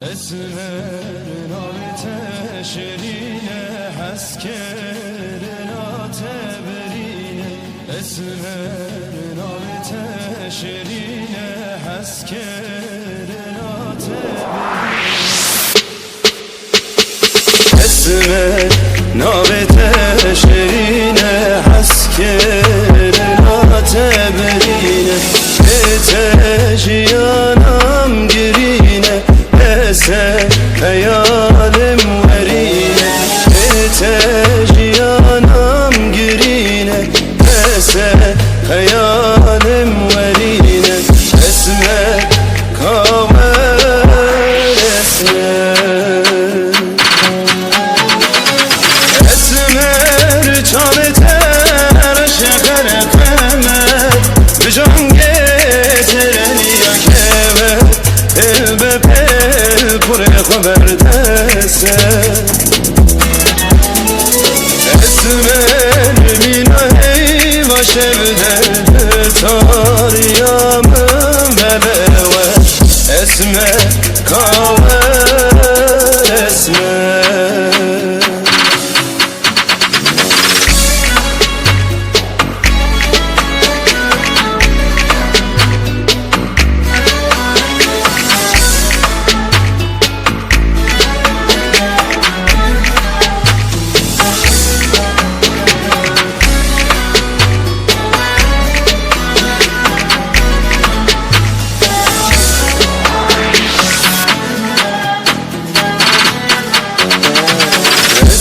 اسمر نامت شیرینه هست که رنات برینه اسمر نامت شیرینه هست که رنات برینه اسمر نامت شیرینه هست که رنات برینه اتجیانم گرینه سه خیالم ورینه اتجیانم گرینه سه خیالم ورینه اسمه کامل اسمه چامه تر شخر قمر بجان گترنیا که به پل پر خبر دسته اسمن مینایی باشه بده تاریامم بلوه اسمه کامل اسمه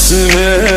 اسمه